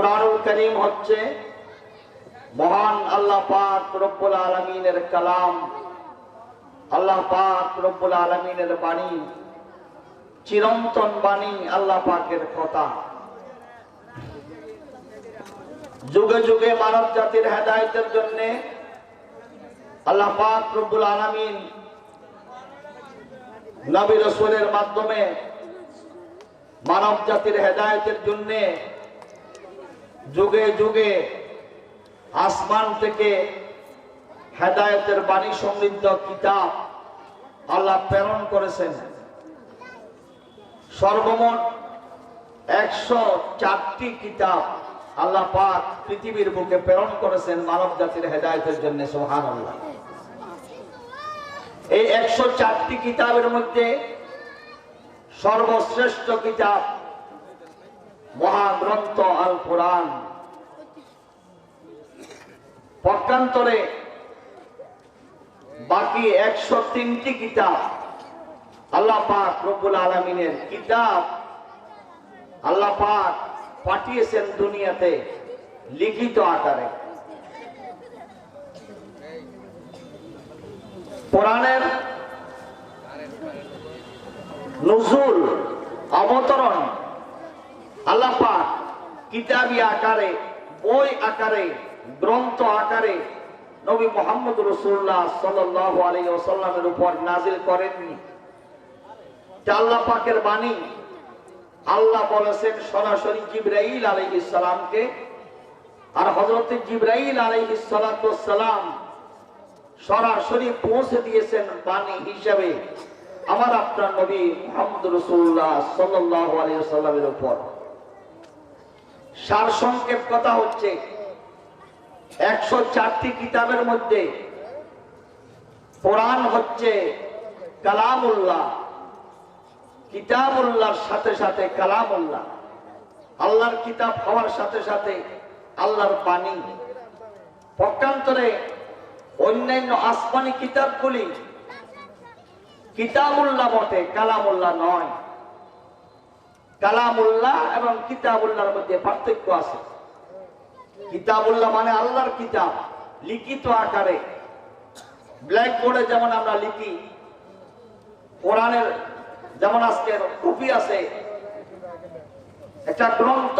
কুরআনুল কারীম হচ্ছে মহান আল্লাহ পাক রব্বুল আলামিনের কালাম, আল্লাহ পাক রব্বুল আলামিনের বাণী, চিরন্তন বাণী, আল্লাহ পাকের কথা। যুগে যুগে মানব জাতির হেদায়েতের জন্য আল্লাহ পাক রব্বুল আলামিন নবী রাসূলের মাধ্যমে মানব জাতির হেদায়েতের জন্য যুগে যুগে আসমান থেকে হেদায়েতের বাণী সমৃদ্ধ কিতাব আল্লাহ প্রেরণ করেছেন। সর্বমোট 104টি কিতাব আল্লাহ পাক পৃথিবীর বুকে প্রেরণ করেছেন মানব জাতির হেদায়েতের জন্য। সুবহানাল্লাহ। এই 104টি কিতাবের মধ্যে সর্বশ্রেষ্ঠ কিতাব মহাগ্রন্থ আল কোরআন। পক্ষান্তরে বাকি 103টি কিতাব আল্লাহ পাক রব্বুল আলামিনের কিতাব আল্লাহ পাক পাঠিয়েছেন দুনিয়াতে লিখিত আকারে। কোরআনের নুজুল, অবতরণ আল্লাহ পাক কিতাবী আকারে, বই আকারে, গ্রন্থ আকারে নবী মুহাম্মদ রাসূলুল্লাহ সাল্লাল্লাহু আলাইহি ওয়াসাল্লামের উপর নাজিল করেননি। আল্লাহ পাকের বাণী আল্লাহ বলেছেন সরাসরি জিবরাইল আলাইহিস সালামকে, আর হযরত জিবরাইল আলাইহিস সালাতু ওয়াস সালাম সরাসরি পৌঁছে দিয়েছেন বাণী হিসাবে আমার আপনার নবী মুহাম্মদ রাসূলুল্লাহ সাল্লাল্লাহু আলাইহি ওয়াসাল্লামের উপর। সারসংক্ষেপ কথা হচ্ছে 104টি কিতাবের মধ্যে কোরআন হচ্ছে কালামুল্লাহ, কিতাবুল্লাহর সাথে সাথে কালামুল্লাহ, আল্লাহর কিতাব হওয়ার সাথে সাথে আল্লাহর বাণী। পক্ষান্তরে অন্যান্য আসমানি কিতাবগুলি কিতাবুল্লাহ বটে, কালামুল্লাহ নয়। কালামুল্লাহ এবং কিতাবুল্লাহর মধ্যে পার্থক্য আছে। কিতাবুল্লাহ মানে আল্লাহর কিতাব, লিখিত আকারে, ব্ল্যাক বোর্ডে যেমন আমরা লিখি, কোরআনের যেমন আজকে কপি আছে, একটা গ্রন্থ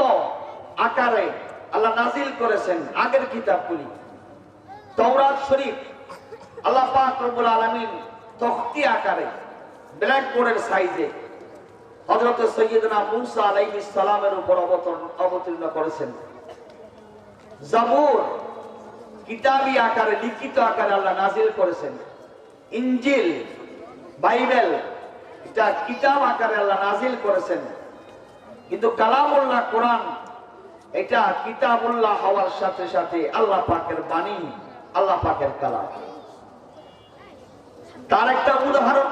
আকারে আল্লাহ নাজিল করেছেন আগের কিতাবগুলি। তাওরাত শরীফ আল্লাহ পাক রব্বুল আলামিন তখতি আকারে, ব্ল্যাক বোর্ডের সাইজে হযরত সাইয়্যিদনা মূসা আলাইহিস সালামের উপর অবতীর্ণ করেছেন। জাবুর কিতাবী আকারে, লিখিত আকারে আল্লাহ নাজিল করেছেন। ইনজিল, বাইবেল, এটা কিতাব আকারে আল্লাহ নাজিল করেছেন। কিন্তু কালামুল্লাহ কোরআন, এটা কিতাবুল্লাহ হওয়ার সাথে সাথে আল্লাহ পাকের বাণী, আল্লাহ পাকের কালাম। তার একটা উদাহরণ,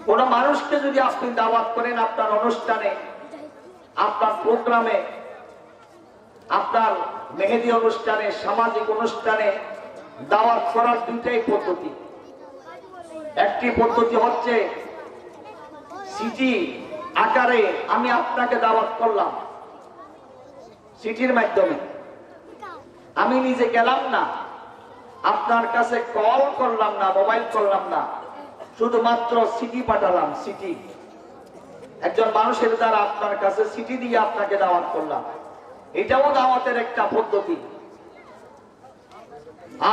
কোন মানুষকে যদি আপনি দাওয়াত করেন আপনার অনুষ্ঠানে, আপনার প্রোগ্রামে, আপনার মেহেদি অনুষ্ঠানে, সামাজিক অনুষ্ঠানে দাওয়াত করার দুইটাই পদ্ধতি। একটি পদ্ধতি হচ্ছে সিটি আকারে আমি আপনাকে দাওয়াত করলাম, সিটির মাধ্যমে আমি নিজে গেলাম না, আপনার কাছে কল করলাম না, মোবাইল করলাম না, শুধুমাত্র সিটি পাঠালাম। সিটি একজন মানুষের দ্বারা আপনার কাছে সিটি দিয়ে আপনাকে দাওয়াত করলাম, এটাও দাওয়াতের একটা পদ্ধতি।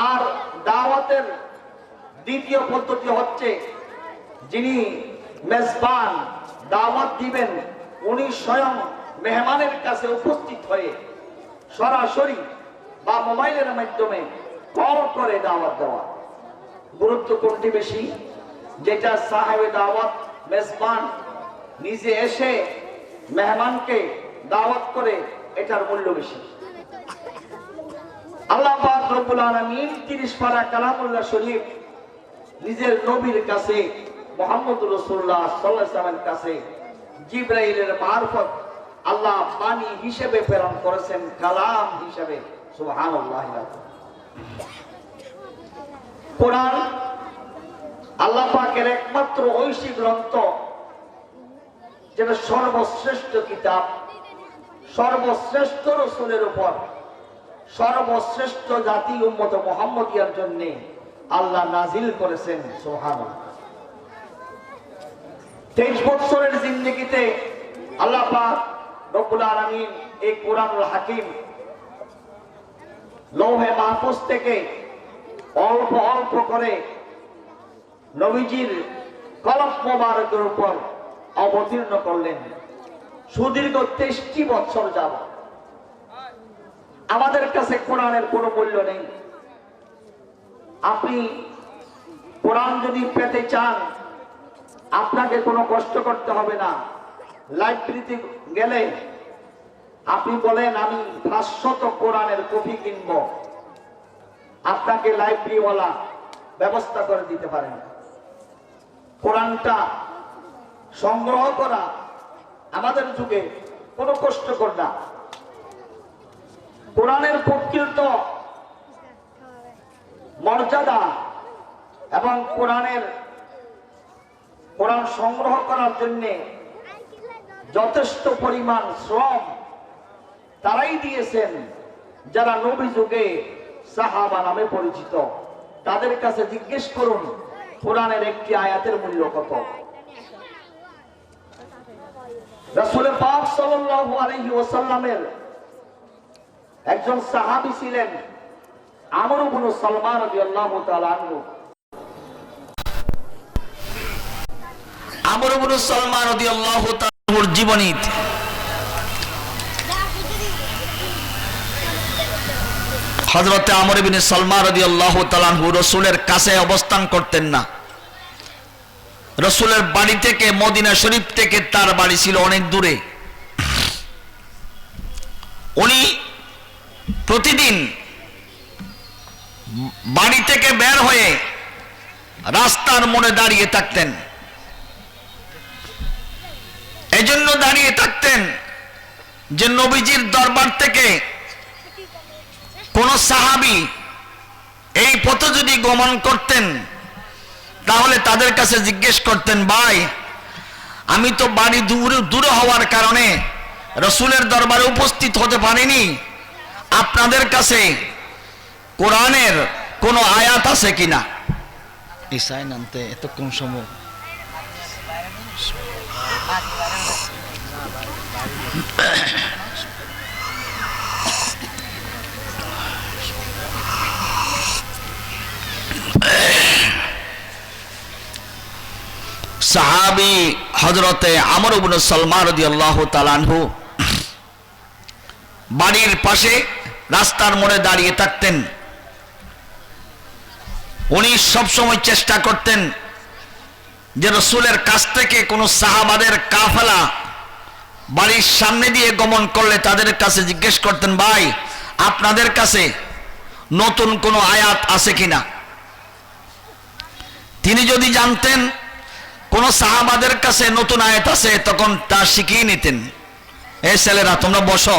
আর দাওয়াতের দ্বিতীয় পদ্ধতি হচ্ছে যিনি মেজবান দাওয়াত দিবেন উনি স্বয়ং মেহমানের কাছে উপস্থিত হয়ে সরাসরি বা মোবাইলের মাধ্যমে কল করে দাওয়াত দেওয়া। গুরুত্ব কোনটি বেশি? যেটা সাহেবে দাওয়াত, মেজবান নিজে এসে মেহমানকে দাওয়াত করে, এটার মূল্য বেশি। আল্লাহ পাক রব্বুল আলামিন 30 পারা কালামুল্লাহ শরীফ নিজের নবীর কাছে মুহাম্মদ রাসূলুল্লাহ সাল্লাল্লাহু আলাইহি ওয়াসাল্লামের কাছে জিবরাইলের মারফত আল্লাহ বাণী হিসেবে প্রেরণ করেছেন, কালাম হিসেবে। সুবহানাল্লাহ। কোরআন আল্লাহ পাকের একমাত্র ঐশী গ্রন্থ, যেটা সর্বশ্রেষ্ঠ কিতাব, সর্বশ্রেষ্ঠ রসুলের উপর সর্বশ্রেষ্ঠ জাতি উম্মত মুহাম্মদিয়ার জন্য আল্লাহ নাজিল করেছেন। সুবহানাল্লাহ। 23 বছরের জিন্দেগিতে আল্লাহ পাক রব্বুল আলামিন এই কোরআনুল হাকিম লৌহে মাহফুজ থেকে অল্প অল্প করে নবীজির কলম মোবারকের উপর অবতীর্ণ করলেন। সুদীর্ঘ 23 বছর যাবত আমাদের কাছে কোরআনের কোনো মূল্য নেই। আপনি কোরআন যদি পেতে চান আপনাকে কোনো কষ্ট করতে হবে না। লাইব্রেরিতে গেলে আপনি বলেন আমি 500 কোরআনের কপি কিনব, আপনাকে লাইব্রেরিওয়ালা ব্যবস্থা করে দিতে পারেন। কোরআনটা সংগ্রহ করা আমাদের যুগে কোনো কষ্টকর না। কোরআনের প্রকৃত মর্যাদা এবং কোরআন সংগ্রহ করার জন্য যথেষ্ট পরিমাণ শ্রম তারাই দিয়েছেন যারা নবী যুগে সাহাবা নামে পরিচিত। তাদের কাছে জিজ্ঞেস করুন কোরআনের একটি আয়াতের মূল্য কত। রাসূল পাক সাল্লাল্লাহু আলাইহি ওয়াসাল্লামের একজন সাহাবী ছিলেন আমর ইবনে সালমান রাদিয়াল্লাহু তাআলা আনহু। আমর ইবনে সালমান রাদিয়াল্লাহু তাআলার জীবনী। হযরত আমর ইবনে সালমান রাদিয়াল্লাহু তাআলা আনহু রাসূলের কাছে অবস্থান করতেন না। রাসূলের বাড়ি থেকে মদিনা শরীফ থেকে তার বাড়ি ছিল অনেক দূরে। উনি প্রতিদিন বাড়ি থেকে বের হয়ে রাস্তার মোড়ে দাঁড়িয়ে থাকতেন। এজন্য দাঁড়িয়ে থাকতেন যে নবীজির দরবার থেকে কোন সাহাবী এই পথে যদি গমন করতেন তাহলে তাদের কাছে জিজ্ঞেস করতেন, ভাই আমি তো বাড়ি দূরে হওয়ার কারণে রাসূলের দরবারে উপস্থিত হতে পারিনি, আপনাদের কাছে কোরআনের কোন আয়াত আছে কিনা। ইসাই নামতে এত কম সময় সাহাবী হযরতে আমর ইবনে সালমান রাদিয়াল্লাহু তাআলা আনহু বাড়ির পাশে রাস্তার মোড়ে দাঁড়িয়ে থাকতেন। উনি সব সময় চেষ্টা করতেন যে রাসূলের কাছ থেকে কোন সাহাবাদের কাফেলা বাড়ির সামনে দিয়ে গমন করলে তাদের কাছে জিজ্ঞেস করতেন, ভাই আপনাদের কাছে নতুন কোন আয়াত আছে কিনা। তিনি যদি জানতেন কোন সাহাবাদের কাছে নতুন আয়াত আছে তখন তা শিখিয়ে নিতেন। এই ছেলেরা তোমরা বসো,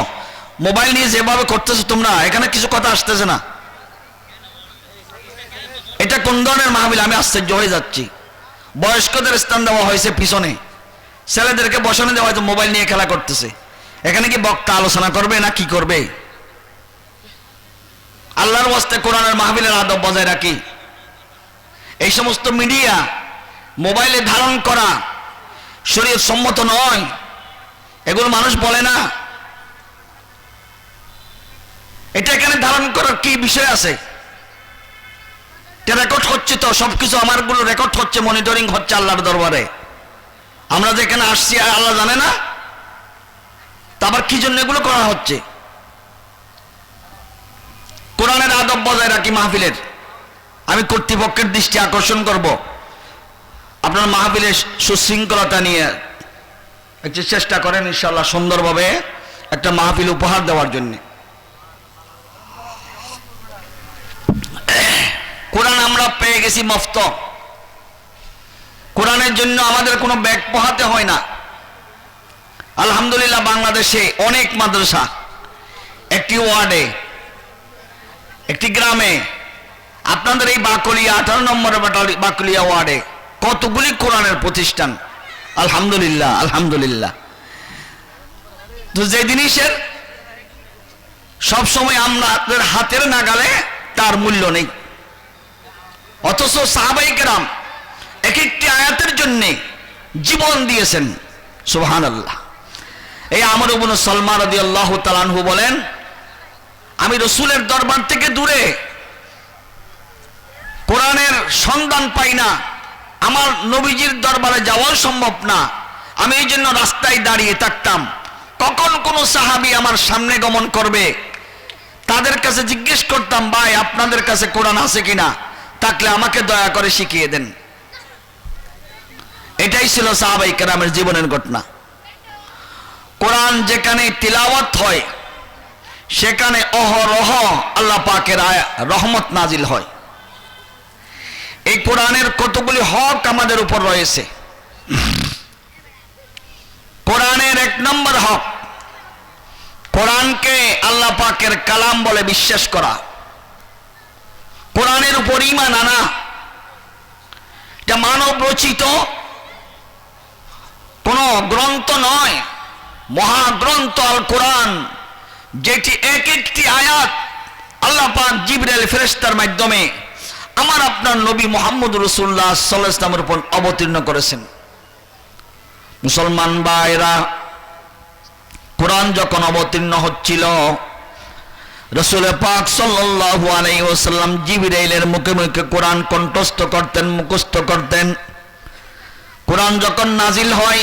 মোবাইল নিয়ে যেভাবে করতেছো তোমরা, এখানে কিছু কথা আসতেছে না। এটা কোন ধরনের মাহফিল আমি আশ্চর্য হয়ে যাচ্ছি। বয়স্কদের স্থান দেওয়া হয়েছে পিছনে, ছেলেদেরকে বসানো দেওয়া হয়তো মোবাইল নিয়ে খেলা করতেছে। এখানে কি বক্তা আলোচনা করবে না কি করবে? আল্লাহর ওয়াস্তে কোরআনের মাহফিলের আদব বজায় রাখি। এই সমস্ত মিডিয়া মোবাইলে ধারণ করা শরীয়ত সম্মত নয়, এগুলো মানুষ বলে না। এটা এখানে ধারণ করার কি বিষয় আছে? রেকর্ড হচ্ছে তো, সবকিছু আমারগুলো রেকর্ড হচ্ছে, মনিটরিং হচ্ছে আল্লাহর দরবারে। আমরা যেখানে আসছি আল্লাহ জানে না, তা আবার কি জন্য এগুলো করা হচ্ছে? কোরআনের আদব বজায় রাখি মাহফিলের। আমি কর্তৃপক্ষের দৃষ্টি আকর্ষণ করব, আপনার মাহফিলের সুশৃঙ্খলতা নিয়ে একটু চেষ্টা করেন ইনশাআল্লাহ সুন্দরভাবে একটা মাহফিল উপহার দেওয়ার জন্য। কোরআন আমরা পেয়ে গেছি মুফত। কোরআনের জন্য আমাদের কোনো ব্যাগ পোহাতে হয় না। আলহামদুলিল্লাহ বাংলাদেশে অনেক মাদ্রাসা, একটি ওয়ার্ডে, একটি গ্রামে, আপনাদের এই বাকলিয়া 18 নম্বর বাকলিয়া ওয়ার্ডে কতগুলি কোরআনের প্রতিষ্ঠান। আলহামদুলিল্লাহ আলহামদুলিল্লাহ। তো যে জিনিসের সবসময় আমাদের হাতের নাগালে তার মূল্য নেই, অথচ সাহাবায়ে কেরাম এক একটি আয়াতের জন্য জীবন দিয়েছেন। সুবহানাল্লাহ। এই আমর ইবনে সালমা রাদিয়াল্লাহু তাআলা আনহু বলেন, আমি রাসূলের দরবার থেকে দূরে কোরআনের সন্ধান পাই না, আমার নবীজির দরবারে যাওয়া সম্ভব না, আমি এই জন্য রাস্তায় দাঁড়িয়ে থাকতাম, কখন কোন সাহাবী আমার সামনে গমন করবে তাদের কাছে জিজ্ঞেস করতাম, ভাই আপনাদের কাছে কোরআন আছে কিনা, থাকলে আমাকে দয়া করে শিখিয়ে দেন। এটাই ছিল সাহাবায়ে কেরামের জীবনের ঘটনা। কোরআন যেখানে তিলাওয়াত হয় সেখানে অহরহ আল্লাহ পাকের রহমত নাজিল হয়। এই কোরআনের কতগুলি হক আমাদের উপর রয়েছে। কোরআনের এক নম্বর হক, কোরআনকে আল্লাহ পাকের কালাম বলে বিশ্বাস করা, কোরআনের উপর ঈমান আনা। এটা মানব রচিত কোন গ্রন্থ নয়, মহাগ্রন্থ আল কোরআন, যেটি এক একটি আয়াত আল্লাহ পাক জিবরাইল ফেরেশতার মাধ্যমে আমার আপনার নবী মুহাম্মদ রাসূলুল্লাহ সাল্লাল্লাহু আলাইহি ওয়াসাল্লামের উপর অবতীর্ণ করেছেন। মুসলমান ভাইরা, কোরআন যখন অবতীর্ণ হচ্ছিল, রাসূল পাক সাল্লাল্লাহু আলাইহি ওয়াসাল্লাম জিবরাইলের মুখে মুখে কোরআন কণ্ঠস্থ করতেন, মুখস্থ করতেন। কোরআন যখন নাজিল হয়,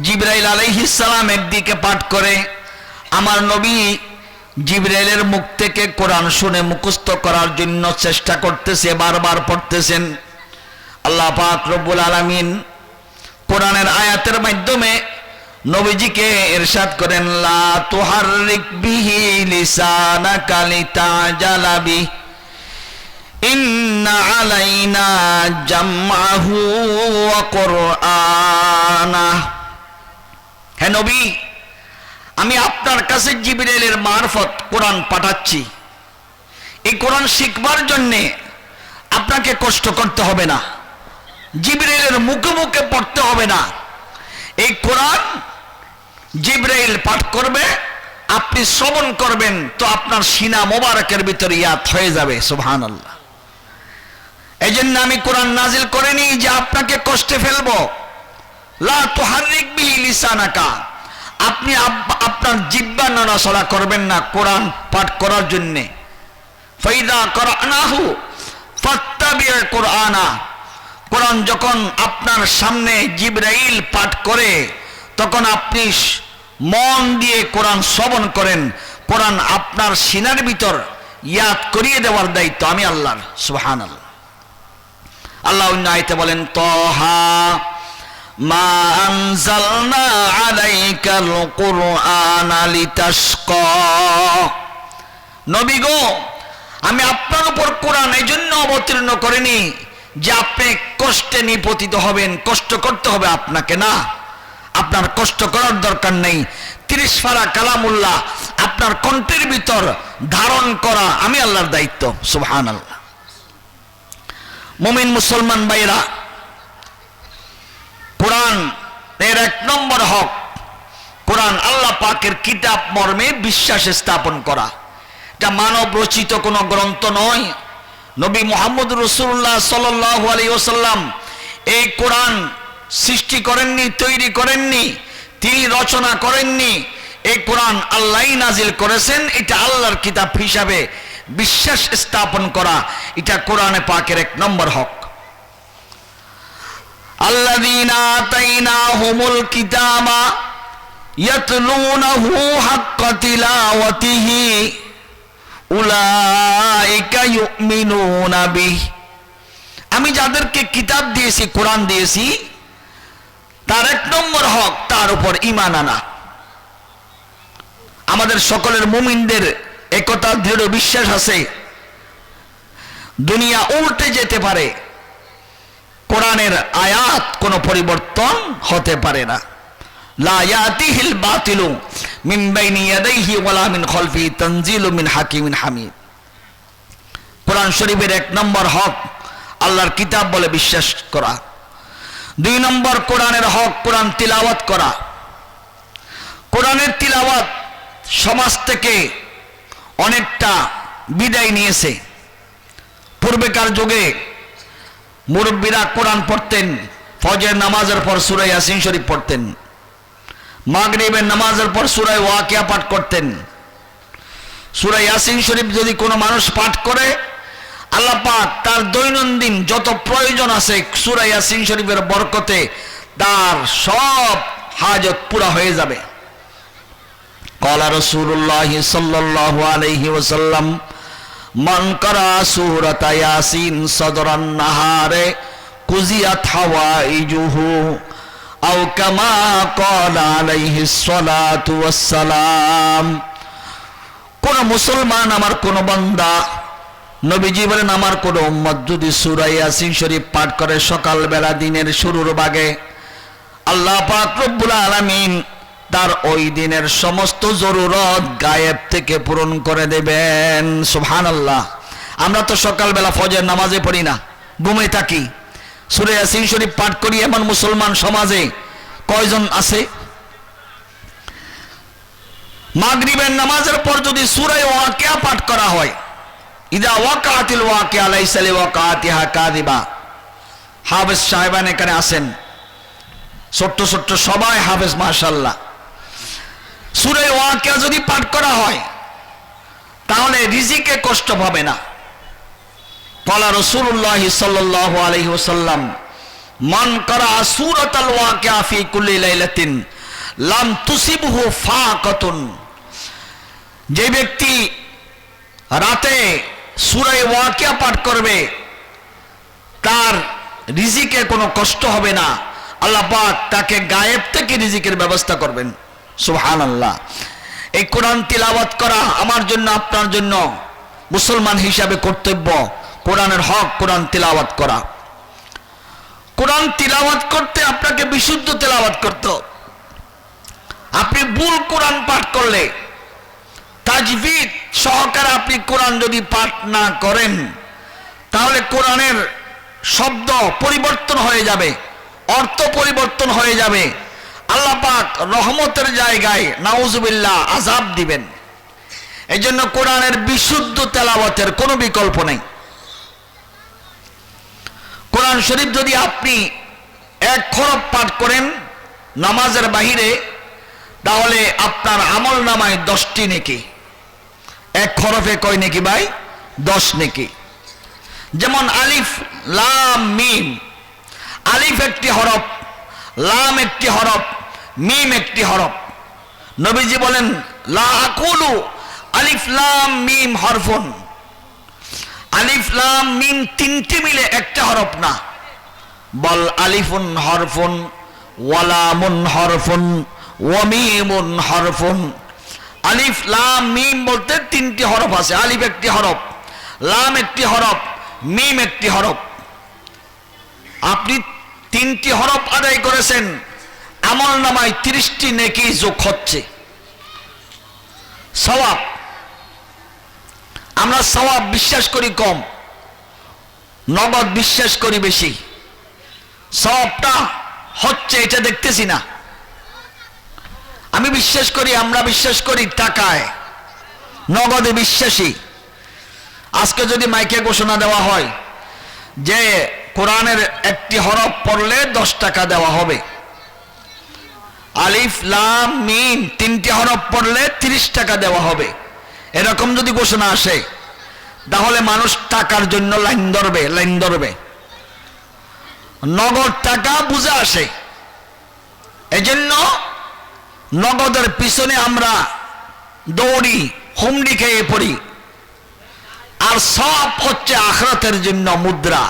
জিবরাইল আলাইহিস সালাম একদিকে পাঠ করে, আমার নবী জিবরাইলের মুখ থেকে কোরআন শুনে মুখস্থ করার জন্য চেষ্টা করতেছে, বারবার পড়তেছেন। আল্লাহ পাক রব্বুল আলামিন কোরআনের আয়াতের মাধ্যমে নবীজিকে ইরশাদ করেন, লা তুহাররিক বিহি লিসানাকা লিতাজালা বিহি ইন্না আলাইনা জামআহু ওয়া কুরআনা। হে নবী, আমি আপনার কাছে জিবরাইলের মারফত কোরআন পাঠাচ্ছি। এই কোরআন শিখবার জন্যে আপনাকে কষ্ট করতে হবে না, জিবরাইলের মুখে মুখে পড়তে হবে না। এই কোরআন জিবরাইল পাঠ করবে, আপনি শ্রবণ করবেন, তো আপনার সিনা মোবারকের ভিতরে ইয়াদ হয়ে যাবে। সুবহানাল্লাহ। এই জন্য আমি কোরআন নাজিল করিনি যে আপনাকে কষ্টে ফেলবো। লা তুহাররিক বিহি লিসানাকা, আপনি আপনার জিহ্বা নড়াচড়া করবেন না কোরআন পাঠ করার জন্য। ফাইদা করানাহু ফাত্তাবি' কুরআনা, কোরআন যখন আপনার সামনে জিবরাইল পাঠ করে তখন আপনি মন দিয়ে কোরআন শ্রবণ করেন। কোরআন আপনার সিনার ভিতর ইয়াদ করিয়ে দেওয়ার দায়িত্ব আমি আল্লাহর। সুবহানাল্লাহ। আল্লাহ অন্য আয়াতে বলেন, তাহা মা আনজালনা আলাইকাল কুরআনা লিতাশকা। নবী গো, আমি আপনার উপর কোরআন এই জন্য অবতীর্ণ করিনি যে আপনি কষ্টে নিপতিত হবেন, কষ্ট করতে হবে আপনাকে, না, আপনার কষ্ট করার দরকার নেই। 30 পারা কালামুল্লাহ আপনার কণ্ঠের ভিতর ধারণ করা আমি আল্লাহর দায়িত্ব। সুবহানাল্লাহ। মুমিন মুসলমান ভাইরা, কোরআন এর এক নম্বর হক, কোরআন আল্লাহ পাকের কিতাব মর্মে বিশ্বাস স্থাপন করা। এটা মানব রচিত কোনো গ্রন্থ নয়। নবী মুহাম্মদ রাসূলুল্লাহ সাল্লাল্লাহু আলাইহি ওয়াসাল্লাম এই কোরআন সৃষ্টি করেননি, তৈরি করেননি, তিনি রচনা করেননি। এই কোরআন আল্লাহই নাজিল করেছেন। এটা আল্লাহর কিতাব হিসাবে বিশ্বাস স্থাপন করা, এটা কোরআনে পাকের এক নম্বর হক। আল্লাযীনা আতাইনাহুমুল কিতাবা ইয়াতলুনাহু হাক্কা তিলাওয়াতিহি উলাইকা ইউমিনুনা বিহি। আমি যাদেরকে কিতাব দিয়েছি, কোরআন দিয়েছি, তার এক নম্বর হক তার উপর ঈমান আনা। আমাদের সকলের মুমিনদের একতা দৃঢ় বিশ্বাস আছে, দুনিয়া উল্টে যেতে পারে, কোরআনের আয়াত কোনো পরিবর্তন হতে পারে না। লা ইয়াতিহিল বাতিলু মিন বাইনি ইয়াদাইহি ওয়ালা মিন খালফিহি তানজিলু মিন হাকিমিন হামিদ। কোরআন শরীফের এক নম্বর হক আল্লাহর কিতাব বলে বিশ্বাস করা। 2 নম্বর কোরআনের হক কোরআন তিলাওয়াত করা। কোরআনের তিলাওয়াত সমাজ থেকে অনেকটা বিদায় নিয়েছে। পূর্বেকার যুগে মুরব্বীরা কোরআন পড়তেন, ফজর নামাজের পর সূরা ইয়াসিন শরীফ পড়তেন, মাগরিবের নামাজের পর সূরা ওয়াকিয়া পাঠ করতেন। সূরা ইয়াসিন শরীফ যদি কোনো মানুষ পাঠ করে, আল্লাহ পাক তার দৈনন্দিন যত প্রয়োজন আছে সূরা ইয়াসিন শরীফের বরকতে তার সব হাজত পুরা হয়ে যাবে। ক্বালা রাসূলুল্লাহ সাল্লাল্লাহু আলাইহি ওয়াসাল্লাম মান ক্বারা সূরাতা ইয়াসিন সদরান নাহারে কুজিয়াত হাওয়াইজুহু আও কামা ক্বালা আলাইহিস সালাতু ওয়াস সালাম। কোন মুসলমান, আমার কোন বান্দা, নবীজি বলেন আমার কোন উম্মত যদি সূরা ইয়াসিন শরীফ পাঠ করে সকালবেলা দিনের শুরুর ভাগে, আল্লাহ পাক রব্বুল আলামিন তার ওই দিনের সমস্ত জরুরত গায়েব থেকে পূরণ করে দেবেন। সুবহানাল্লাহ। আমরা তো সকালবেলা ফজর নামাজে পড়ি না, ঘুমিয়ে থাকি। সূরা ইয়াসিন শরীফ পাঠ করি এমন মুসলমান সমাজে কয়জন আছে? মাগরিবের নামাজের পর যদি সূরা ওয়াকিয়া পাঠ করা হয়, ইদা ওয়াকাতিল ওয়াকিয়া লাইসা লিওয়াকাতিহা কাযিবা। হাফেজ সাহেবান এখানে আছেন, ছোট্ট ছোট্ট সবাই হাফেজ মাশাআল্লাহ। সূরা ওয়াকিয়া যদি পাঠ করা হয় তাহলে রিজিকে কষ্ট পাবে না। ক্বালা রাসূলুল্লাহ সাল্লাল্লাহু আলাইহি ওয়াসাল্লাম মান ক্বারা সূরাতাল ওয়াকিয়া ফি কুল্লি লাইলাতিন লাম তুসিবহু ফাকাতুন। যে ব্যক্তি রাতে সূরা ওয়াকিয়া পাঠ করবে তার রিজিকে কোনো কষ্ট হবে না, আল্লাহ পাক তাকে গায়েব থেকে রিজিকের ব্যবস্থা করবেন। সুবহানাল্লাহ। এই কোরআন তিলাওয়াত করা আমার জন্য আপনার জন্য মুসলমান হিসাবে কর্তব্য। কোরআনের হক কোরআন তিলাওয়াত করা। কোরআন তিলাওয়াত করতে আপনাকে বিশুদ্ধ তিলাওয়াত করতে হবে। আপনি ভুল কোরআন পাঠ করলে, তাজবিদ সহকারে আপনি কোরআন যদি পাঠ না করেন তাহলে কোরআনের শব্দ পরিবর্তন হয়ে যাবে, অর্থ পরিবর্তন হয়ে যাবে। আল্লাহ পাক রহমতের জায়গায় নাউজুবিল্লাহ আযাব দিবেন। এই জন্য কোরআনের বিশুদ্ধ তেলাওয়াতের কোনো বিকল্প নেই। কোরআন শরীফ যদি আপনি এক হরফ পাঠ করেন নামাজের বাহিরে, তাহলে আপনার আমল নামায় 10টি নেকি। এক হরফে কয় নেকি ভাই? 10 নেকি। যেমন আলিফ লাম মিম। আলিফ একটি হরফ, লাম একটি হরফ, মিম একটি হরফ। নবীজি বলেন লা আকুলু আলিফ লাম মিম হরফুন। আলিফ লাম মিম তিনটি মিলে একটা হরফ না, বল আলিফুন হরফুন ওয়া লামুন হরফুন ওয়া মিমুন হরফুন। আলিফ লাম মিম বলতে তিনটি হরফ আছে। আলিফ একটি হরফ, লাম একটি হরফ, মিম একটি হরফ। আপনি 3টি হরফ আদায় করেছেন, আমল নামায় 30টি নেকি যোগ হচ্ছে। সওয়াব, আমরা সওয়াব বিশ্বাস করি কম, নগদ বিশ্বাস করি বেশি। সওয়াবটা হচ্ছে এটা দেখতেছি না। আমি বিশ্বাস করি, আমরা বিশ্বাস করি টাকায়, নগদে বিশ্বাসী। আজকে যদি মাইকে ঘোষণা দেওয়া হয় যে কোরআনের একটি হরফ পড়লে 10 টাকা দেওয়া হবে, আলিফ লাম মিম 3টি হরফ পড়লে 30 টাকা দেওয়া হবে, এরকম যদি ঘোষণা আসে তাহলে মানুষ টাকার জন্য লাইন ধরবে। নগদ টাকা বুঝে আসে, এজন্য নগদের পিছনে আমরা দৌড়ি, হুমড়ি খেয়ে পড়ি। আর সব হচ্ছে আখিরাতের জন্য মুদ্রা।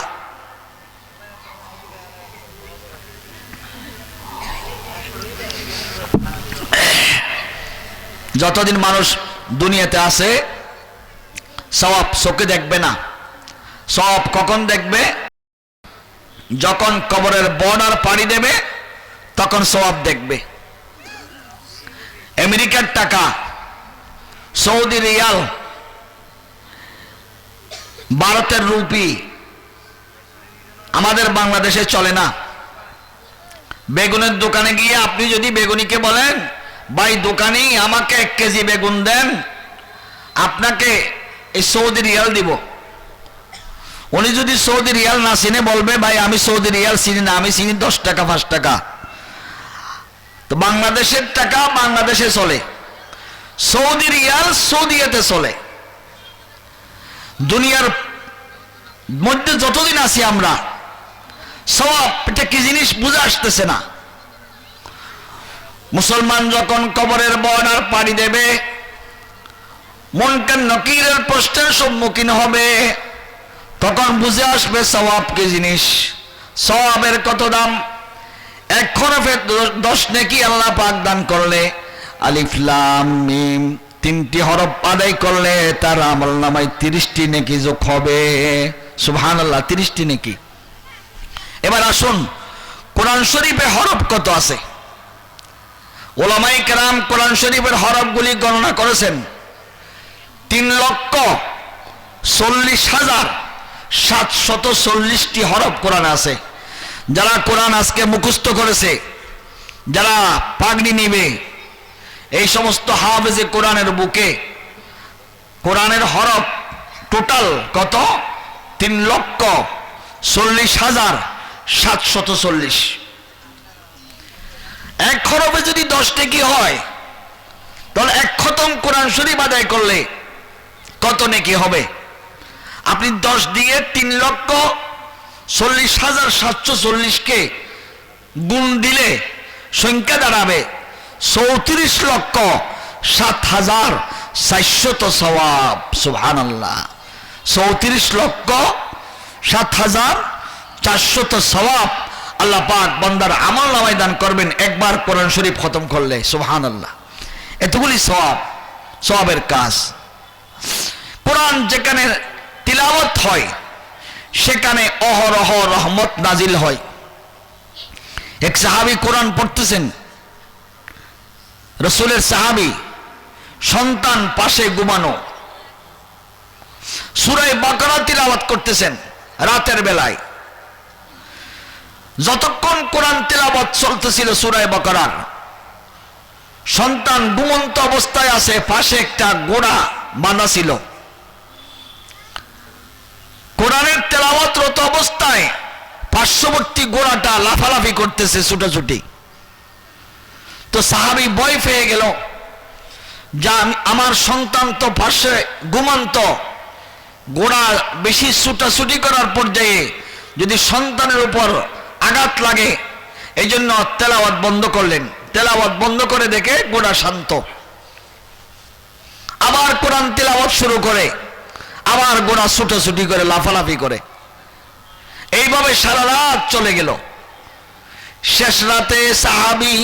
যতদিন মানুষ দুনিয়াতে আছে সওয়াব চোখে দেখবে না। সওয়াব কখন দেখবে? যখন কবরের বর্ডার পাড়ি দেবে তখন সওয়াব দেখবে। আমেরিকার টাকা, সৌদি রিয়াল, ভারতের রুপি আমাদের বাংলাদেশে চলে না। বেগুনের দোকানে গিয়ে আপনি যদি বেগুনিকে বলেন ভাই দোকানি আমাকে 1 কেজি বেগুন দেন, আপনাকে এই সৌদি রিয়াল দিব। উনি যদি সৌদি রিয়াল না চিনে বলবে ভাই আমি সৌদি রিয়াল চিনি না, আমি চিনি 10 টাকা 5 টাকা। তো বাংলাদেশের টাকা বাংলাদেশে চলে, সৌদি রিয়াল সৌদিয়াতে চলে। দুনিয়ার মধ্যে যতদিন আছি আমরা সওয়াব এটা কি জিনিস বুঝে আসতেছে না। মুসলমান যখন কবরের বর্ণার পাড়ি দেবে, মুনকার নকিরের প্রশ্নের সম্মুখীন হবে, তখন বুঝে আসবে সওয়াব কি জিনিস, সওয়াবের কত দাম। 1 হরফে 10 নেকি আল্লাহ পাক দান করলে, আলিফ লাম মিম 3টি হরফ আদায় করলে তার আমলনামায় 30টি নেকি যোগ হবে। সুবহানাল্লাহ, 30টি নেকি। এবার আসুন কোরআন শরীফে হরফ কত আছে। ওলামায়ে কেরাম কোরআন শরীফের হরফগুলি গণনা করেছেন, 3,40,740টি হরফ কোরআন আছে। যারা কোরআন আজকে মুখস্থ করেছে, যারা পাগড়ি নিবে, এই সমস্ত হাফেজে কোরআনের বুকে কোরআনের হরফ টোটাল কত? 3,40,740। 1 হরফে যদি 10 নেকি হয়, তাহলে 1 খতম কোরআন শরীফ আদায় করলে কত নেকি হবে? আপনি 10 দিয়ে 3,40,740কে গুণ দিলে সংখ্যা দাঁড়াবে 34,07,400 সওয়াব। সুবহানাল্লাহ, 34,07,400 সওয়াব আল্লাহ পাক বান্দার আমল নামায় দান করবেন একবার কোরআন শরীফ খতম করলে। সুবহানাল্লাহ, এতগুলি সওয়াব, সওয়াবের কাজ। কোরআন যেখানে তিলাওয়াত হয় সেখানে অহরহ রহমত নাজিল হয়। এক সাহাবী কোরআন পড়তেছেন, রাসূলের সাহাবী, সন্তান পাশে ঘুমানো, সূরা বাকারা তিলাওয়াত করতেছেন রাতের বেলায়। যতক্ষণ কোরআন তিলাওয়াত চলতেছিল সূরা বাকারার, সন্তান ঘুমন্ত অবস্থায় আছে, পাশে একটা ঘোড়া বাঁধা ছিল। কোরআনের তেলাওয়াতরত অবস্থায় পার্শ্ববর্তী ঘোড়াটা লাফালাফি করতেছে, ছুটাছুটি। তো সাহাবী ভয় পেয়ে গেল, যা আমার সন্তান তো পাশে ঘুমন্ত, ঘোড়া বেশি ছুটাছুটি করার পর্যায়ে যদি সন্তানের উপর আঘাত লাগে, এই জন্য তেলাওয়াত বন্ধ করলেন। তেলাওয়াত বন্ধ করে দেখে ঘোড়া শান্ত। আবার কোরআন তেলাওয়াত শুরু করে, আবার ঘোড়া ছুটাছুটি করে, লাফালাফি করে। এইভাবে সারা রাত চলে গেল। শেষ রাতে সাহাবী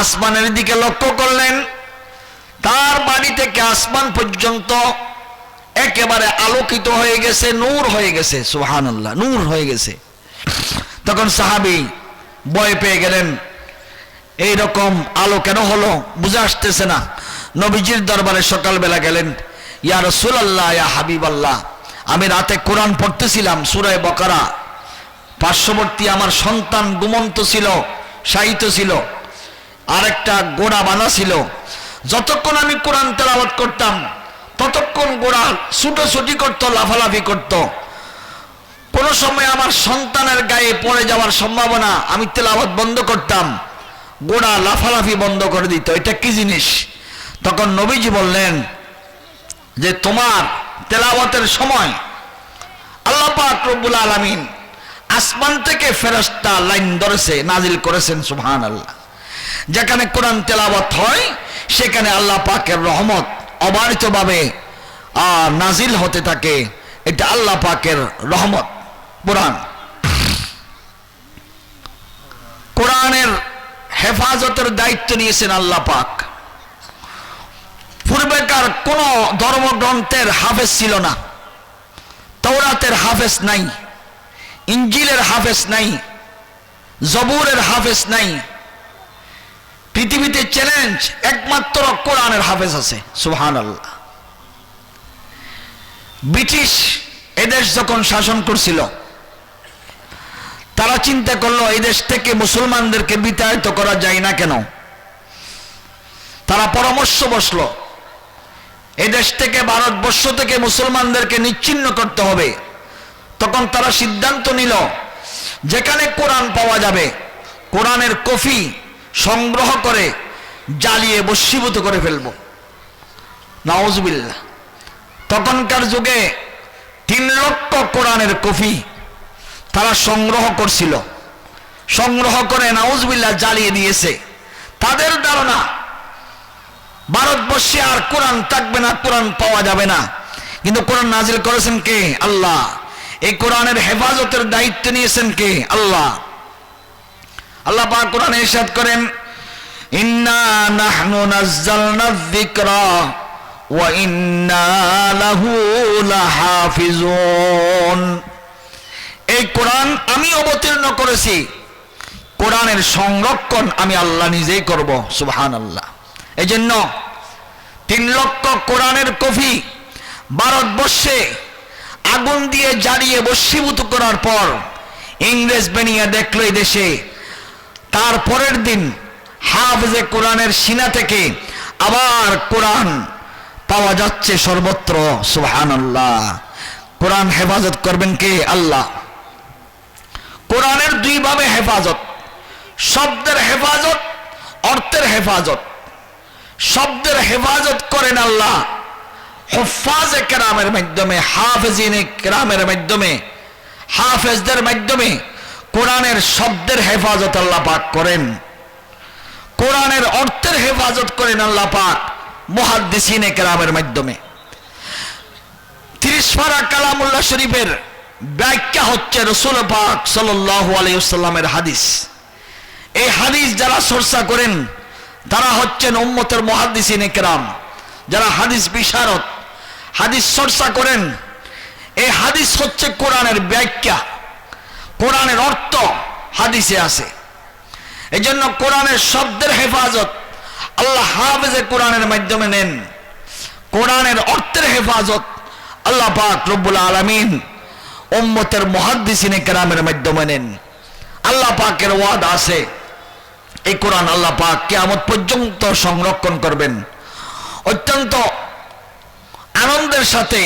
আসমানের দিকে লক্ষ্য করলেন, তার বাড়ি থেকে আসমান পর্যন্ত একেবারে আলোকিত হয়ে গেছে, নূর হয়ে গেছে। সুবহানাল্লাহ, নূর হয়ে গেছে। তখন সাহাবী ভয় পেয়ে গেলেন, এই রকম আলো কেন হলো বুঝে আসতেছে না। নবীজির দরবারে সকালবেলা গেলেন, ইয়া রাসূলুল্লাহ, ইয়া হাবিবাল্লাহ, আমি রাতে কোরআন পড়তেছিলাম সূরা বাকারা, পার্শ্ববর্তী আমার সন্তান ঘুমন্ত ছিল, শায়িত ছিল, আরেকটা ঘোড়া বাঁধা ছিল। যতক্ষণ আমি কোরআন তেলাওয়াত করতাম ততক্ষণ ঘোড়া ছুটোছুটি করতো, লাফালাফি করতো। কোন সময় আমার সন্তানের গায়ে পড়ে যাওয়ার সম্ভাবনা, আমি তেলাওয়াত বন্ধ করতাম, ঘোড়া লাফালাফি বন্ধ করে দিত। এটা কি জিনিস? তখন নবীজি বললেন যে তোমার তেলাওয়াতের সময় আল্লাহ পাক রব্বুল আলামিন আসমান থেকে ফেরেশতা লাইন ধরেছে, নাজিল করেছেন। সুবহানাল্লাহ, যেখানে কোরআন তেলাওয়াত হয় সেখানে আল্লাহ পাকের রহমত অবারিতভাবে নাজিল হতে থাকে। এটা আল্লাহ পাকের রহমত। কোরআনের হেফাজতের দায়িত্ব নিয়েছেন আল্লাহ পাক। পূর্বেকার কোন ধর্মগ্রন্থের হাফেজ ছিল না। তাওরাতের হাফেজ নাই, ইনজিলের হাফেজ নাই, জবুরের হাফেজ নাই। পৃথিবীতে চ্যালেঞ্জ, একমাত্র কোরআনের হাফেজ আছে। সুবহানাল্লাহ। ব্রিটিশ এদেশ যখন শাসন করছিল, তারা চিন্তা করলো এই দেশ থেকে মুসলমানদেরকে বিতাড়িত করা যায় না কেন। পরামর্শ বসলো, এদেশ থেকে, ভারতবর্ষ থেকে মুসলমানদেরকে নিচ্ছিন্ন করতে হবে। তখন তারা সিদ্ধান্ত নিল, যেখানে কোরআন পাওয়া যাবে কোরআনের কপি সংগ্রহ করে জ্বালিয়ে বশীভূত করে ফেলব। নাউজুবিল্লাহ। তখনকার যুগে 3 লক্ষ কোরআনের কপি তারা সংগ্রহ করছিল, সংগ্রহ করে নাউজুবিল্লাহ জ্বালিয়ে দিয়েছে। তাদের ধারণা ভারতবর্ষে আর কোরআন থাকবে না, কোরআন পাওয়া যাবে না। কিন্তু কোরআন নাজিল করেছেন কে? আল্লাহ। এই কোরআনের হেফাজতের দায়িত্ব নিয়েছেন কে? আল্লাহ। আল্লাহ পাক কোরআনে ইরশাদ করেন, ইন্না নাহনু নাযালনা যিকরা ওয়া ইন্না লাহু লাহাফিজুন। এই কোরআন আমি অবতীর্ণ করেছি, কোরআনের সংরক্ষণ আমি আল্লাহ নিজেই করব। সুবহানাল্লাহ। এই জন্য 3 লক্ষ কোরআনের কপি ভারতবর্ষে আগুন দিয়ে জ্বালিয়ে বশীভূত করার পর ইংরেজ বানিয়ে দেখলো এই দেশে। তার পরের দিন হাফেজে কোরআনের সিনা থেকে আবার কোরআন পাওয়া যাচ্ছে সর্বত্র। সুবহানাল্লাহ। কোরআন হেফাজত করবেন কে? আল্লাহ। কোরআনের 2 ভাবে হেফাজত, শব্দের হেফাজত, অর্থের হেফাজত। শব্দের হেফাজত করেন আল্লাহ হুফাজে কেরামের মাধ্যমে, হাফেজিনে কেরামের মাধ্যমে, হাফেজদের মাধ্যমে কোরআনের শব্দের হেফাজত আল্লাহ পাক করেন। কোরআনের অর্থের হেফাজত করেন আল্লাহ পাক মুহাদ্দিসিনে কেরামের মাধ্যমে। 30 পারা কালামুল্লাহ শরীফের ব্যাখ্যা হচ্ছে রাসূল পাক সাল্লাল্লাহু আলাইহি ওয়াসাল্লামের হাদিস। এই হাদিস যারা চর্চা করেন তারা হচ্ছেন উম্মতের মুহাদ্দিসিনে কেরাম, যারা হাদিস বিশারদ, হাদিস চর্চা করেন। এই হাদিস হচ্ছে কোরআনের ব্যাখ্যা, কোরআনের অর্থ হাদিসে আছে। এই জন্য কোরআনের শব্দের হেফাজত আল্লাহ হাফেজে কোরআনের মাধ্যমে নেন, কোরআনের অর্থের হেফাজত আল্লাহ পাক রব্বুল আলামিন উম্মতের মুহাদ্দিসিনে কেরামের মাধ্যমে নেন। আল্লাহ পাকের ওয়াদা আছে, এই কোরআন আল্লাহ পাক কিয়ামত পর্যন্ত সংরক্ষণ করবেন। অত্যন্ত আনন্দের সাথে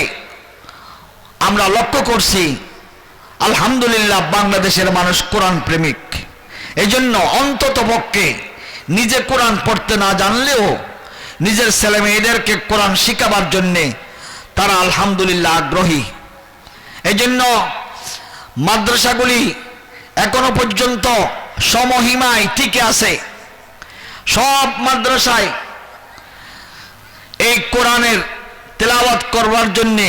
আমরা লক্ষ্য করছি, আলহামদুলিল্লাহ বাংলাদেশের মানুষ কোরআন প্রেমিক। এই জন্য অন্তত পক্ষে নিজে কোরআন পড়তে না জানলেও নিজের ছেলে মেয়েদেরকে কোরআন শিখাবার জন্যে তারা আলহামদুলিল্লাহ আগ্রহী। এই জন্য মাদ্রাসাগুলি এখনো পর্যন্ত সমহিমায় টিকে আছে। সব মাদ্রাসায় এই কোরআনের তেলাওয়াত করবার জন্যে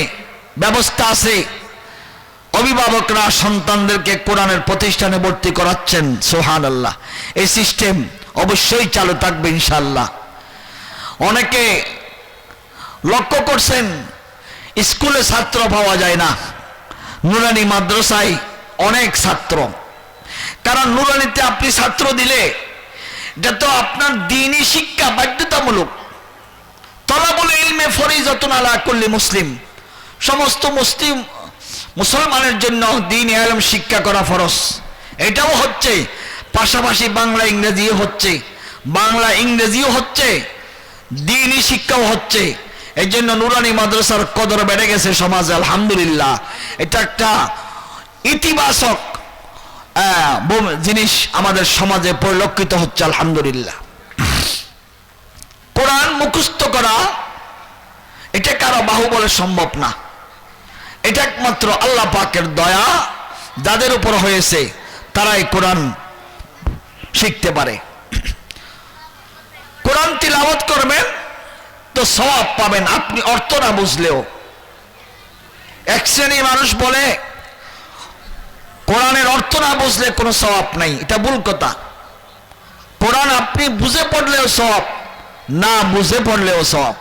ব্যবস্থা আছে। অভিভাবকরা সন্তানদেরকে কোরআনের প্রতিষ্ঠানে ভর্তি করাচ্ছেন। সুবহানাল্লাহ। এই সিস্টেম অবশ্যই চালু থাকবে ইনশাআল্লাহ। অনেকে লক্ষ্য করছেন স্কুলে ছাত্র পাওয়া যায় না, নুরানি মাদ্রাসায় অনেক ছাত্র। কারণ নুরানিতে আপনি ছাত্র দিলে এটা তো আপনার দ্বীনি শিক্ষা বাধ্যতামূলক। তলাবুল ইলমে ফরিজাতুন আলা কুল্লি মুসলিম, সমস্ত মুসলমানের জন্য দ্বীনি ইলম শিক্ষা করা ফরজ। এটাও হচ্ছে, পাশাপাশি বাংলা ইংরেজিও হচ্ছে, বাংলা ইংরেজিও হচ্ছে, দ্বীনি শিক্ষাও হচ্ছে। এই জন্য নুরানি মাদ্রাসার কদর বেড়ে গেছে সমাজে আলহামদুলিল্লাহ। এটা একটা ইতিবাচক জিনিস আমাদের সমাজে পরিলক্ষিত হচ্ছে আলহামদুলিল্লাহ। কোরআন মুখস্থ করা এটা কারো বাহুবলে সম্ভব না, এটা একমাত্র আল্লাহ পাকের দয়া, যাদের উপর হয়েছে তারাই কোরআন শিখতে পারে। কোরআন তিলাওয়াত করবেন তো সওয়াব পাবেন আপনি অর্থ না বুঝলেও। এক শ্রেণীর মানুষ বলে কোরআনের অর্থ না বুঝলে কোনো সওয়াব নাই। এটা ভুল কথা। কোরআন আপনি বুঝে পড়লেও সওয়াব, না বুঝে পড়লেও সওয়াব।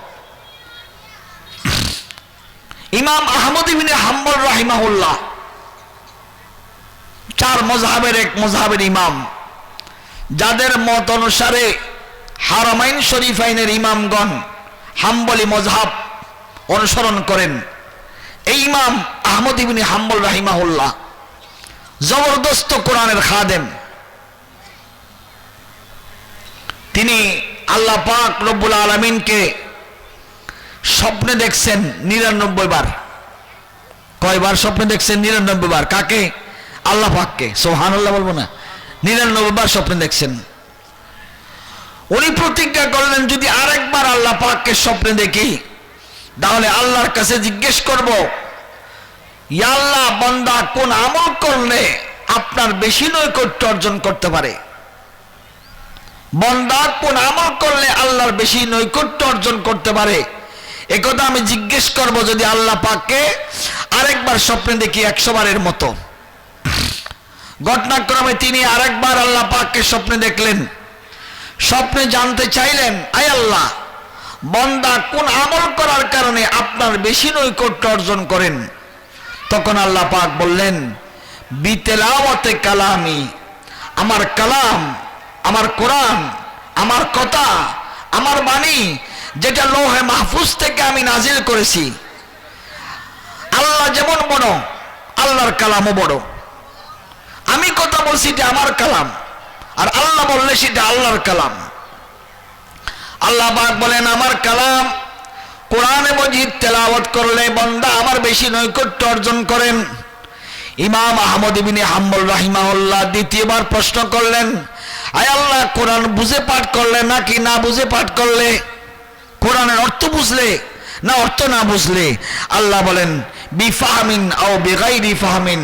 ইমাম আহমদ ইবনে হাম্বল রাহিমাহুল্লাহ 4 মযহাবের এক মযহাবের ইমাম, যাদের মত অনুসারে হারামাইন শরীফাইনের ইমামগণ হাম্বলি মযহাব অনুসরণ করেন। এই ইমাম আহমদ ইবনে হাম্বল রাহিমাহুল্লাহ জবরদস্ত কোরআনের খাদেম। তিনি আল্লাহ পাক রব্বুল আলামিনকে স্বপ্নে দেখছেন 99 বার। কয়বার স্বপ্নে দেখছেন? 99 বার। কাকে? আল্লাহ পাককে। সুবহানাল্লাহ বলবো না? 99 বার স্বপ্নে দেখছেন। উনি প্রতিজ্ঞা করলেন যদি আরেকবার আল্লাহ পাককে স্বপ্নে দেখি তাহলে আল্লাহর কাছে জিজ্ঞেস করব, ইয়া আল্লাহ, বান্দা কোন আমল করলে আপনার বেশি নৈকট্য অর্জন করতে পারে? বান্দা কোন আমল করলে আল্লাহর বেশি নৈকট্য অর্জন করতে পারে? একথা আমি জিজ্ঞেস করব যদি আল্লাহ পাককে আরেকবার স্বপ্নে দেখি 100 বারের মতো। ঘটনাক্রমে তিনি আরেকবার আল্লাহ পাককে স্বপ্নে দেখলেন। স্বপ্নে জানতে চাইলেন, আয় আল্লাহ, বান্দা কোন আমল করার কারণে আপনার বেশি নৈকট্য অর্জন করেন? তখন আল্লাহ পাক বললেন, বিতেলাওয়াতে কালামি, আমার কালাম, আমার কোরআন, আমার কথা, আমার বাণী যেটা লৌহে মাহফুজ থেকে আমি নাজিল করেছি। আল্লাহ যেমন বড়, আল্লাহর কালামও বড়। আমি কথা বলছি এটা আমার কালাম, আর আল্লাহ বললে সেটা আল্লাহর কালাম। আল্লাহ পাক বলেন, আমার কালাম কোরআনে মজিদ তেলাওয়াত করলে বান্দা আমার বেশি নৈকট্য অর্জন করেন। ইমাম আহমদ ইবনে হাম্বল রাহিমাহুল্লাহ দ্বিতীয়বার প্রশ্ন করলেন, আয় আল্লাহ, কোরআন বুঝে পাঠ করলে নাকি না বুঝে পাঠ করলে? কোরআনের অর্থ বুঝলে না অর্থ না বুঝলে? আল্লাহ বলেন, বিফাহমিন আও বিগাইরি ফাহমিন,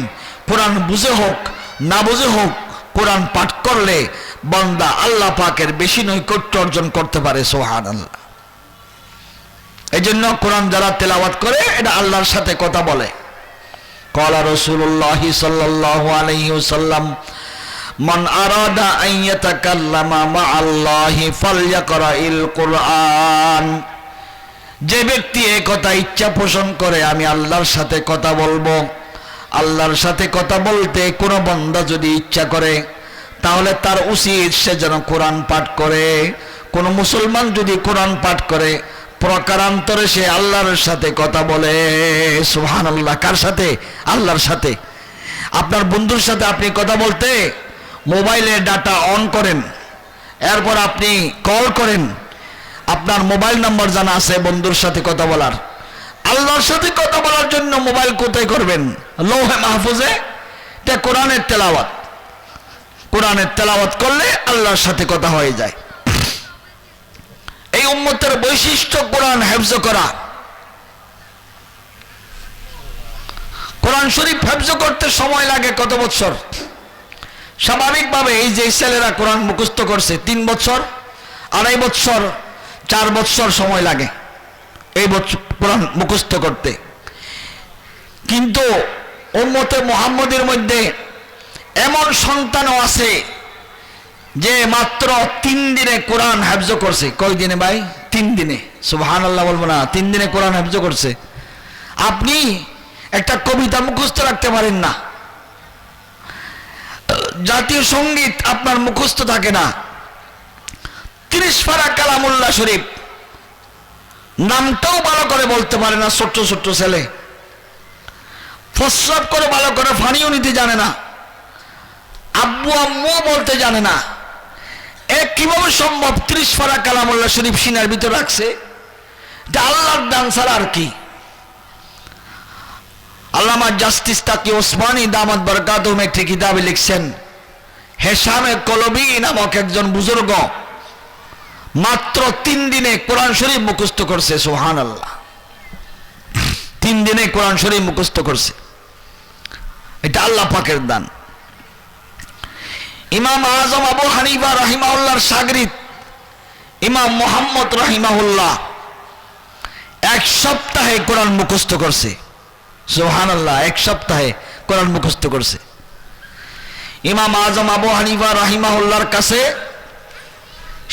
কোরআন বুঝে হোক না বুঝে হোক, কোরআন পাঠ করলে বান্দা আল্লাহ পাকের বেশি নৈকট্য অর্জন করতে পারে। সুবহানাল্লাহ। এই জন্য কোরআন যারা তেলাওয়াত করে এটা আল্লাহর সাথে কথা বলে। ক্বালা রাসূলুল্লাহ সাল্লাল্লাহু আলাইহি ওয়াসাল্লাম, মান আরাদা আন ইয়াতাকাল্লামা মা'আল্লাহি ফালইয়াকরাইল কুরআন। যে ব্যক্তি এই কথা ইচ্ছা পোষণ করে আমি আল্লাহর সাথে কথা বলবো, আল্লাহর সাথে কথা বলতে কোনো বান্দা যদি ইচ্ছা করে তাহলে তার উচিত সে যেন কোরআন পাঠ করে। কোন মুসলমান যদি কোরআন পাঠ করে প্রকারান্তরে সে আল্লাহর সাথে কথা বলে। সুবহানাল্লাহ। কার সাথে? আল্লাহর সাথে। আপনার বন্ধুর সাথে আপনি কথা বলতে মোবাইলে ডাটা অন করেন, এরপর আপনি কল করেন, আপনার মোবাইল নাম্বার জানা আছে বন্ধুর সাথে কথা বলার। আল্লাহর সাথে কথা বলার জন্য মোবাইল কোথায় করবেন? লৌহে মাহফুজে। এটা কোরআনের তেলাওয়াত। কোরআনের তেলাওয়াত করলে আল্লাহর সাথে কথা হয়ে যায়। এই উম্মতের বৈশিষ্ট্য কোরআন হেফজ করা। কোরআন শরীফ হেফজ করতে সময় লাগে কত বছর? স্বাভাবিকভাবে এই যে ছেলেরা কোরআন মুখস্থ করছে 3 বছর, 2.5 বছর, 4 বছর সময় লাগে এই কোরআন মুখস্থ করতে। কিন্তু উম্মতে মুহাম্মদের মধ্যে এমন সন্তানও আছে যে মাত্র 3 দিনে কোরআন হেফজ করছে। কয় দিনে ভাই? 3 দিনে। সুবহানাল্লাহ বলবো না? 3 দিনে কোরআন হেফজ করছে। আপনি একটা কবিতা মুখস্থ রাখতে পারেন না, জাতীয় সঙ্গীত আপনার মুখস্থ থাকে না, 30 পারা কালামুল্লাহ শরীফ নামটাও ভালো করে বলতে পারে না। ছোট্ট ছোট্ট ছেলে প্রস্রাব করে ভালো করে পানিও নিতে জানে না, আব্বু আম্মু বলতে জানে না। কিভাবে সম্ভব 30 পারা কালামুল্লাহ শরীফ সিনার ভিতরে রাখছে? এটা আল্লাহর দান ছাড়া আর কি। আল্লামা জাস্টিস তাকি ওসমানী দামাত বরকাতুহুম একটি কিতাবে লিখছেন, হেশামে কলবি নামক একজন বুজুর্গ মাত্র 3 দিনে কোরআন শরীফ মুখস্থ করছে। সুবহানাল্লাহ। 3 দিনে কোরআন শরীফ মুখস্থ করছে। এটা আল্লাহ পাকের দান। ইমাম আজম আবু হানিফা রাহিমাহুল্লাহর শাগরিদ ইমাম মুহাম্মদ রাহিমাহুল্লাহ 1 সপ্তাহে কোরআন মুখস্থ করছে। সুবহানাল্লাহ। 1 সপ্তাহে কোরআন মুখস্থ করছে। ইমাম আজম আবু হানিফা রাহিমাহুল্লাহর কাছে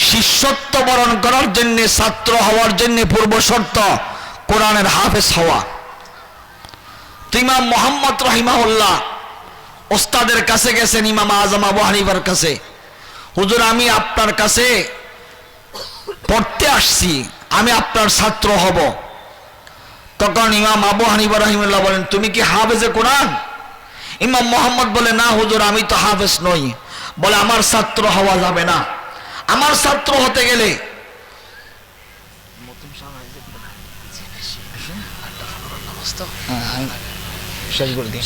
শিষ্যত্ব বরণ করার জন্য, ছাত্র হওয়ার জন্য পূর্ব শর্ত কোরআনের হাফেজ হওয়া। তো ইমাম মুহাম্মদ রাহিমাহুল্লাহ ওস্তাদের কাছে গেছেন, ইমাম আজম আবু হানিফার কাছে, হুজুর আমি আপনার কাছে পড়তে আসছি, আমি আপনার ছাত্র হব। তখন ইমাম আবু হানিফা রাহিমাহুল্লাহ বলেন, তুমি কি হাফেজে কোরআন? ইমাম মুহাম্মদ বলে, না হুজুর আমি তো হাফেজ নই। বলে, আমার ছাত্র হওয়া যাবে না। আমার ছাত্র হতে গেলে শেষ করে দিই।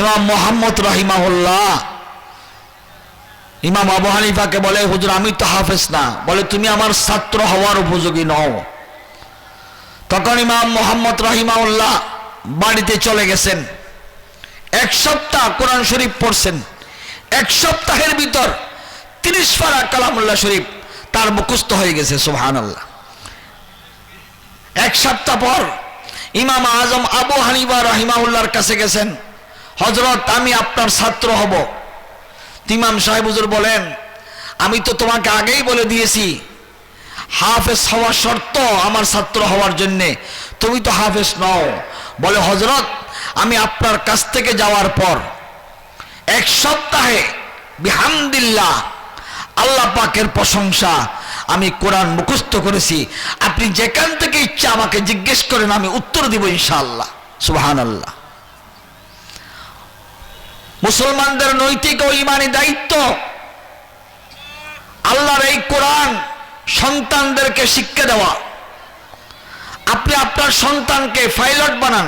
ইমাম মোহাম্মদ রাহিমাহুল্লাহ ইমাম আবু হানিফাকে বলে, হুজুর আমি তো হাফেজ না। বলে, তুমি আমার ছাত্র হওয়ার উপযোগী নও। তখন ইমাম মোহাম্মদ রাহিমাহুল্লাহ বাড়িতে চলে গেছেন। 1 সপ্তাহ কোরআন শরীফ পড়ছেন। 1 সপ্তাহের ভিতর 30 পারা কালামুল্লাহ শরীফ তার মুখস্থ হয়ে গেছে। সুবহানাল্লাহ। 1 সপ্তাহ পর ইমাম আজম আবু হানিফা রাহিমাহুল্লাহর কাছে গেছেন, হযরত আমি আপনার ছাত্র হব। ইমাম সাহেব হুজুর বলেন, আমি তো তোমাকে আগেই বলে দিয়েছি হাফেজ হওয়া শর্ত আমার ছাত্র হওয়ার জন্যে, তুমি তো হাফেজ নও। বলে, হযরত আমি আপনার কাছ থেকে যাওয়ার পর 1 সপ্তাহে বিহামদিল্লাহ আল্লাহ পাকের প্রশংসা আমি কোরআন মুখস্থ করেছি। আপনি যেখান থেকে ইচ্ছা আমাকে জিজ্ঞেস করেন, আমি উত্তর দিব ইনশাআল্লাহ। সুবহানাল্লাহ। মুসলমানদের নৈতিক ও ঈমানি দায়িত্ব আল্লাহর এই কোরআন সন্তানদেরকে শিক্ষা দেওয়া। আপনি আপনার সন্তানকে পাইলট বানান,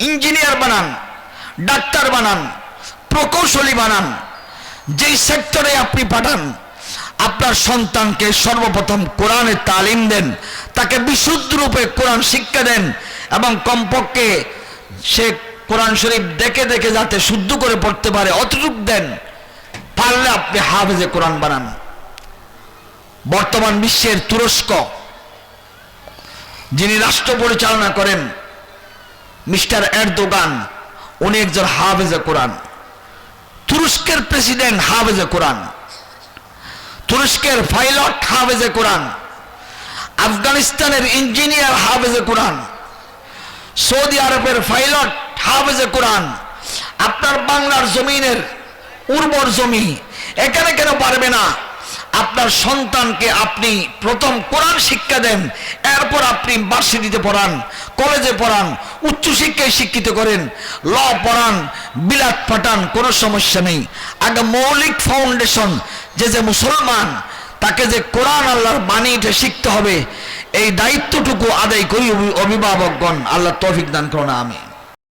ইঞ্জিনিয়ার বানান, ডাক্তার বানান, প্রকৌশলী বানান, যেই সেক্টরে আপনি পাঠান, আপনার সন্তানকে সর্বপ্রথম কোরআনের তালিম দেন, তাকে বিশুদ্ধ রূপে কোরআন শিক্ষা দেন এবং কমপক্ষে সে কোরআন শরীফ দেখে দেখে যাতে শুদ্ধ করে পড়তে পারে অতটুকু দেন। পারলে আপনি হাফেজে কোরআন বানান। বর্তমান বিশ্বের তুরস্ক যিনি রাষ্ট্র পরিচালনা করেন মিস্টার এরদোগান, উনি একজন হাফেজে কোরআন। তুরস্কের প্রেসিডেন্ট হাফেজে কোরআন, তুরস্কের পাইলট হাফেজে কোরআন, আফগানিস্তানের ইঞ্জিনিয়ার হাফেজে কোরআন, সৌদি আরবের পাইলট হাফেজে কোরআন। আপনার বাংলার জমিনের উর্বর জমি, এখানে কেন পারবে না? আপনার সন্তানকে আপনি প্রথম কোরআন শিক্ষা দেন, এরপর আপনি ভার্সিটিতে পড়ান, কলেজে পড়ান, উচ্চশিক্ষায় শিক্ষিত করেন, ল পড়ান, বিলাত পাঠান, কোনো সমস্যা নেই। আগে মৌলিক ফাউন্ডেশন যে মুসলমান, তাকে যে কোরআন আল্লাহর বাণী এটা শিখতে হবে, এই দায়িত্বটুকু আদায় করি অভিভাবকগণ। আল্লাহ তৌফিক দান করুন, আমিন।